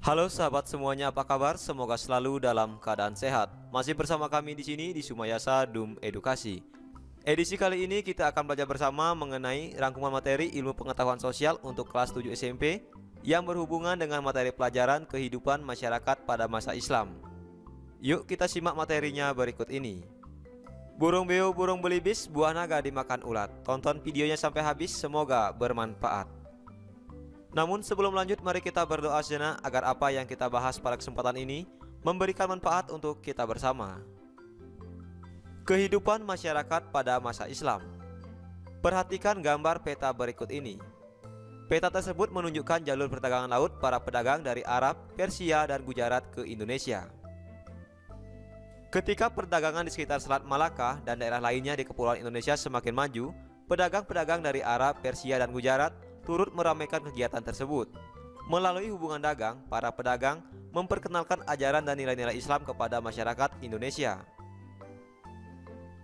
Halo sahabat semuanya, apa kabar? Semoga selalu dalam keadaan sehat. Masih bersama kami di sini di Sumayasa Dum Edukasi. Edisi kali ini kita akan belajar bersama mengenai rangkuman materi ilmu pengetahuan sosial untuk kelas 7 SMP yang berhubungan dengan materi pelajaran kehidupan masyarakat pada masa Islam. Yuk kita simak materinya berikut ini. Burung beo, burung belibis, buah naga dimakan ulat. Tonton videonya sampai habis, semoga bermanfaat. Namun sebelum lanjut, mari kita berdoa sejenak agar apa yang kita bahas pada kesempatan ini memberikan manfaat untuk kita bersama. Kehidupan masyarakat pada masa Islam. Perhatikan gambar peta berikut ini. Peta tersebut menunjukkan jalur perdagangan laut para pedagang dari Arab, Persia, dan Gujarat ke Indonesia. Ketika perdagangan di sekitar Selat Malaka dan daerah lainnya di Kepulauan Indonesia semakin maju, pedagang-pedagang dari Arab, Persia, dan Gujarat turut meramaikan kegiatan tersebut. Melalui hubungan dagang, para pedagang memperkenalkan ajaran dan nilai-nilai Islam kepada masyarakat Indonesia.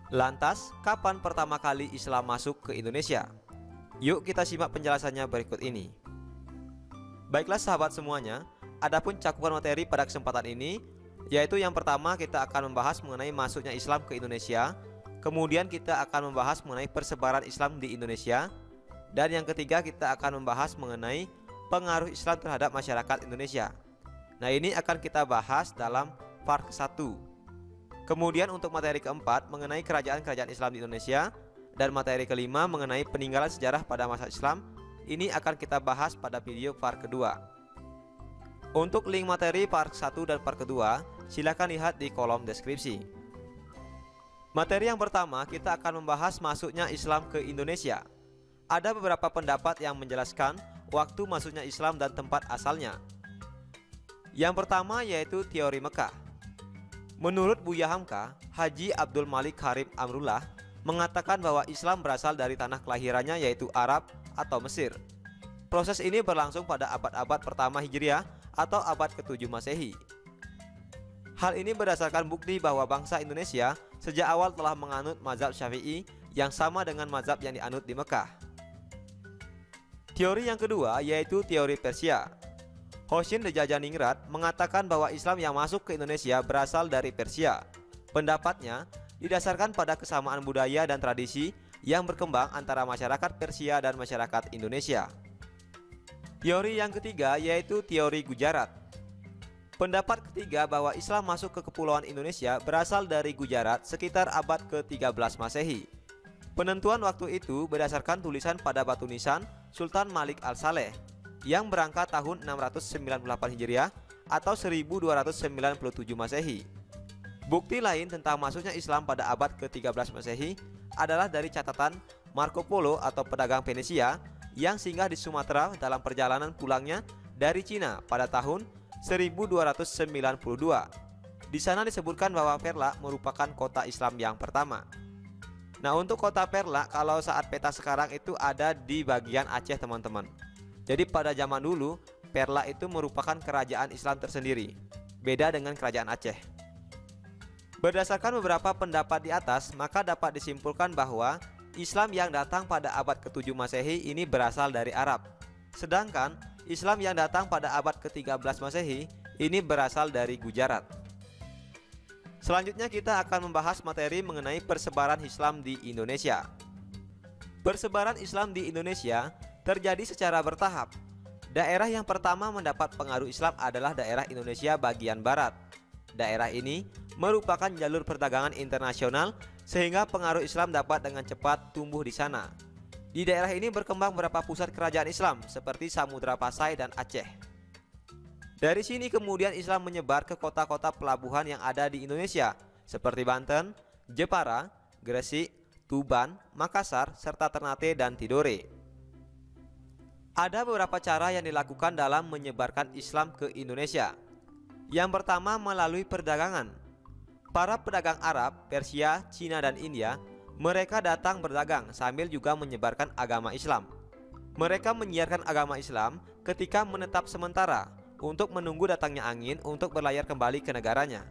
Lantas, kapan pertama kali Islam masuk ke Indonesia? Yuk kita simak penjelasannya berikut ini. Baiklah sahabat semuanya, adapun cakupan materi pada kesempatan ini, yaitu yang pertama kita akan membahas mengenai masuknya Islam ke Indonesia, kemudian kita akan membahas mengenai persebaran Islam di Indonesia, dan yang ketiga kita akan membahas mengenai pengaruh Islam terhadap masyarakat Indonesia. Nah, ini akan kita bahas dalam part ke-1. Kemudian untuk materi keempat mengenai kerajaan-kerajaan Islam di Indonesia, dan materi kelima mengenai peninggalan sejarah pada masa Islam, ini akan kita bahas pada video part kedua. Untuk link materi part 1 dan part kedua, silakan lihat di kolom deskripsi. Materi yang pertama kita akan membahas masuknya Islam ke Indonesia. Ada beberapa pendapat yang menjelaskan waktu masuknya Islam dan tempat asalnya. Yang pertama yaitu teori Mekah. Menurut Buya Hamka, Haji Abdul Malik Harib Amrullah mengatakan bahwa Islam berasal dari tanah kelahirannya yaitu Arab atau Mesir. Proses ini berlangsung pada abad-abad pertama Hijriah atau abad ke-7 Masehi. Hal ini berdasarkan bukti bahwa bangsa Indonesia sejak awal telah menganut mazhab Syafi'i yang sama dengan mazhab yang dianut di Mekah. Teori yang kedua yaitu teori Persia. Hoshin Dejajaningrat mengatakan bahwa Islam yang masuk ke Indonesia berasal dari Persia. Pendapatnya didasarkan pada kesamaan budaya dan tradisi yang berkembang antara masyarakat Persia dan masyarakat Indonesia. Teori yang ketiga yaitu teori Gujarat. Pendapat ketiga bahwa Islam masuk ke Kepulauan Indonesia berasal dari Gujarat sekitar abad ke-13 Masehi. Penentuan waktu itu berdasarkan tulisan pada batu nisan Sultan Malik Al-Saleh yang berangkat tahun 698 Hijriah atau 1297 Masehi. Bukti lain tentang masuknya Islam pada abad ke-13 Masehi adalah dari catatan Marco Polo atau pedagang Venesia yang singgah di Sumatera dalam perjalanan pulangnya dari Cina pada tahun 1292. Di sana disebutkan bahwa Perla merupakan kota Islam yang pertama. Nah, untuk kota Perla kalau saat peta sekarang itu ada di bagian Aceh teman-teman. Jadi pada zaman dulu Perla itu merupakan kerajaan Islam tersendiri, beda dengan kerajaan Aceh. Berdasarkan beberapa pendapat di atas, maka dapat disimpulkan bahwa Islam yang datang pada abad ke-7 Masehi ini berasal dari Arab. Sedangkan Islam yang datang pada abad ke-13 Masehi ini berasal dari Gujarat. Selanjutnya kita akan membahas materi mengenai persebaran Islam di Indonesia. Persebaran Islam di Indonesia terjadi secara bertahap. Daerah yang pertama mendapat pengaruh Islam adalah daerah Indonesia bagian barat. Daerah ini merupakan jalur perdagangan internasional sehingga pengaruh Islam dapat dengan cepat tumbuh di sana. Di daerah ini berkembang beberapa pusat kerajaan Islam seperti Samudra Pasai dan Aceh. Dari sini kemudian Islam menyebar ke kota-kota pelabuhan yang ada di Indonesia seperti Banten, Jepara, Gresik, Tuban, Makassar, serta Ternate dan Tidore. Ada beberapa cara yang dilakukan dalam menyebarkan Islam ke Indonesia. Yang pertama melalui perdagangan. Para pedagang Arab, Persia, Cina, dan India, mereka datang berdagang sambil juga menyebarkan agama Islam. Mereka menyiarkan agama Islam ketika menetap sementara untuk menunggu datangnya angin untuk berlayar kembali ke negaranya.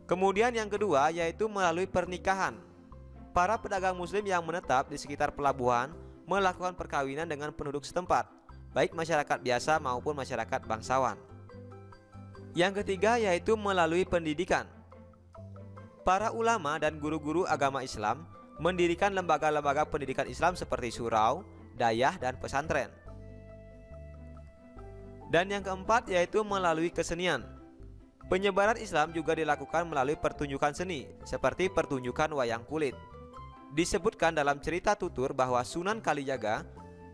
Kemudian yang kedua yaitu melalui pernikahan. Para pedagang muslim yang menetap di sekitar pelabuhan melakukan perkawinan dengan penduduk setempat. baik masyarakat biasa maupun masyarakat bangsawan. Yang ketiga yaitu melalui pendidikan. Para ulama dan guru-guru agama Islam mendirikan lembaga-lembaga pendidikan Islam seperti surau, dayah, dan pesantren. Dan yang keempat yaitu melalui kesenian. Penyebaran Islam juga dilakukan melalui pertunjukan seni, seperti pertunjukan wayang kulit. Disebutkan dalam cerita tutur bahwa Sunan Kalijaga,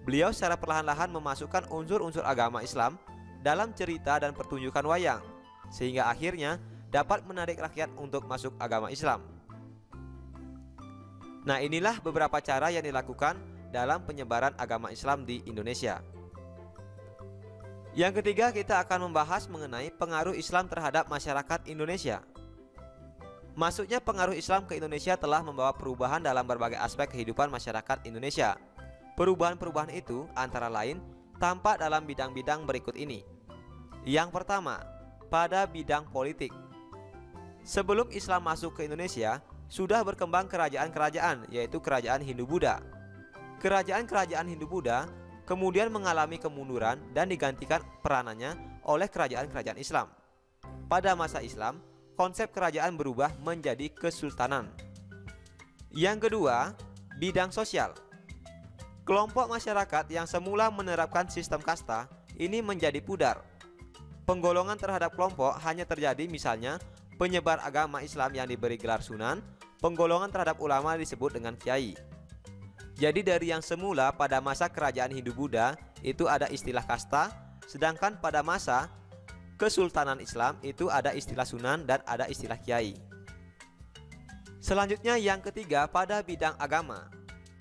beliau secara perlahan-lahan memasukkan unsur-unsur agama Islam dalam cerita dan pertunjukan wayang, sehingga akhirnya dapat menarik rakyat untuk masuk agama Islam. Nah, inilah beberapa cara yang dilakukan dalam penyebaran agama Islam di Indonesia. Yang ketiga, kita akan membahas mengenai pengaruh Islam terhadap masyarakat Indonesia. Masuknya pengaruh Islam ke Indonesia telah membawa perubahan dalam berbagai aspek kehidupan masyarakat Indonesia. Perubahan-perubahan itu antara lain tampak dalam bidang-bidang berikut ini. Yang pertama, pada bidang politik. Sebelum Islam masuk ke Indonesia, sudah berkembang kerajaan-kerajaan, yaitu kerajaan Hindu-Buddha. Kerajaan-kerajaan Hindu-Buddha kemudian mengalami kemunduran dan digantikan peranannya oleh kerajaan-kerajaan Islam. Pada masa Islam, konsep kerajaan berubah menjadi kesultanan. Yang kedua, bidang sosial. Kelompok masyarakat yang semula menerapkan sistem kasta ini menjadi pudar. Penggolongan terhadap kelompok hanya terjadi misalnya penyebar agama Islam yang diberi gelar sunan, penggolongan terhadap ulama disebut dengan kiai. Jadi dari yang semula pada masa kerajaan Hindu-Buddha itu ada istilah kasta, sedangkan pada masa Kesultanan Islam itu ada istilah sunan dan ada istilah kiai. Selanjutnya yang ketiga pada bidang agama.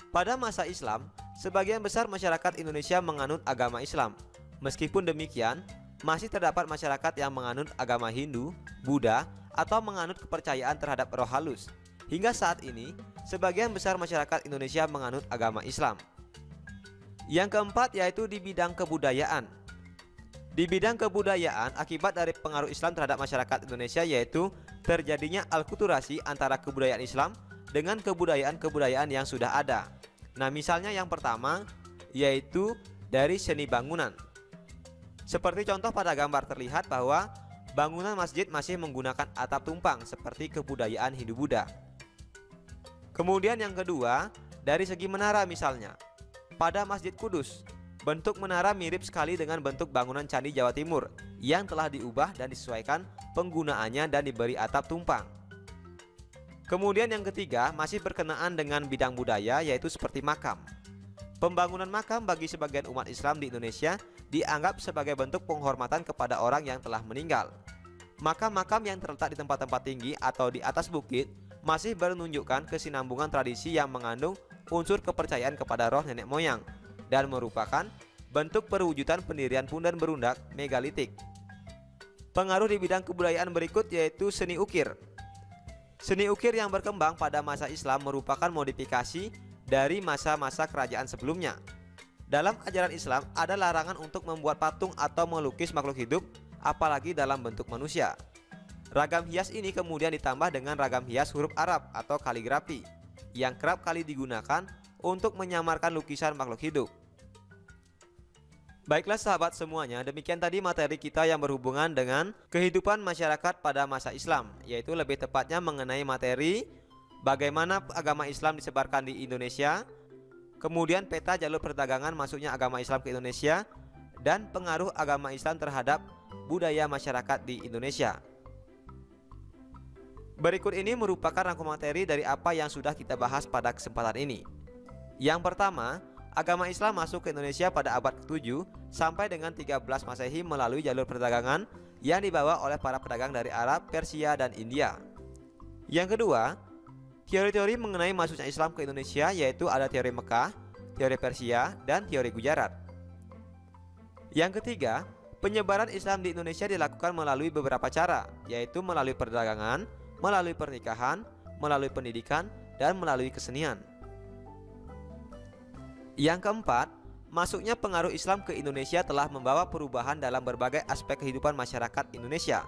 Pada masa Islam, sebagian besar masyarakat Indonesia menganut agama Islam. Meskipun demikian, masih terdapat masyarakat yang menganut agama Hindu, Buddha, atau menganut kepercayaan terhadap roh halus. Hingga saat ini, sebagian besar masyarakat Indonesia menganut agama Islam. Yang keempat yaitu di bidang kebudayaan. Di bidang kebudayaan, akibat dari pengaruh Islam terhadap masyarakat Indonesia yaitu terjadinya alkulturasi antara kebudayaan Islam dengan kebudayaan-kebudayaan yang sudah ada. Nah, misalnya yang pertama yaitu dari seni bangunan. Seperti contoh pada gambar terlihat bahwa bangunan masjid masih menggunakan atap tumpang seperti kebudayaan Hindu-Buddha. Kemudian yang kedua, dari segi menara misalnya. Pada Masjid Kudus, bentuk menara mirip sekali dengan bentuk bangunan Candi Jawa Timur yang telah diubah dan disesuaikan penggunaannya dan diberi atap tumpang. Kemudian yang ketiga masih berkenaan dengan bidang budaya yaitu seperti makam. Pembangunan makam bagi sebagian umat Islam di Indonesia dianggap sebagai bentuk penghormatan kepada orang yang telah meninggal. Makam-makam yang terletak di tempat-tempat tinggi atau di atas bukit masih menunjukkan kesinambungan tradisi yang mengandung unsur kepercayaan kepada roh nenek moyang dan merupakan bentuk perwujudan pendirian pundan berundak megalitik. Pengaruh di bidang kebudayaan berikut yaitu seni ukir. Seni ukir yang berkembang pada masa Islam merupakan modifikasi dari masa-masa kerajaan sebelumnya. Dalam ajaran Islam ada larangan untuk membuat patung atau melukis makhluk hidup, apalagi dalam bentuk manusia. Ragam hias ini kemudian ditambah dengan ragam hias huruf Arab atau kaligrafi yang kerap kali digunakan untuk menyamarkan lukisan makhluk hidup. Baiklah sahabat semuanya, demikian tadi materi kita yang berhubungan dengan kehidupan masyarakat pada masa Islam, yaitu lebih tepatnya mengenai materi bagaimana agama Islam disebarkan di Indonesia, kemudian peta jalur perdagangan masuknya agama Islam ke Indonesia, dan pengaruh agama Islam terhadap budaya masyarakat di Indonesia. Berikut ini merupakan rangkum materi dari apa yang sudah kita bahas pada kesempatan ini. Yang pertama, agama Islam masuk ke Indonesia pada abad ke-7 sampai dengan 13 Masehi melalui jalur perdagangan yang dibawa oleh para pedagang dari Arab, Persia, dan India. Yang kedua, teori-teori mengenai masuknya Islam ke Indonesia yaitu ada teori Mekah, teori Persia, dan teori Gujarat. Yang ketiga, penyebaran Islam di Indonesia dilakukan melalui beberapa cara, yaitu melalui perdagangan, melalui pernikahan, melalui pendidikan, dan melalui kesenian. Yang keempat, masuknya pengaruh Islam ke Indonesia telah membawa perubahan dalam berbagai aspek kehidupan masyarakat Indonesia.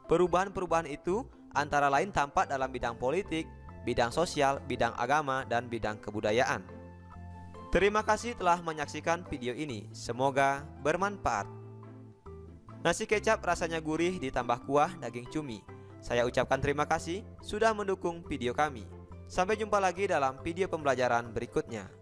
Perubahan-perubahan itu antara lain tampak dalam bidang politik, bidang sosial, bidang agama, dan bidang kebudayaan. Terima kasih telah menyaksikan video ini. Semoga bermanfaat. Nasi kecap rasanya gurih ditambah kuah daging cumi. Saya ucapkan terima kasih sudah mendukung video kami. Sampai jumpa lagi dalam video pembelajaran berikutnya.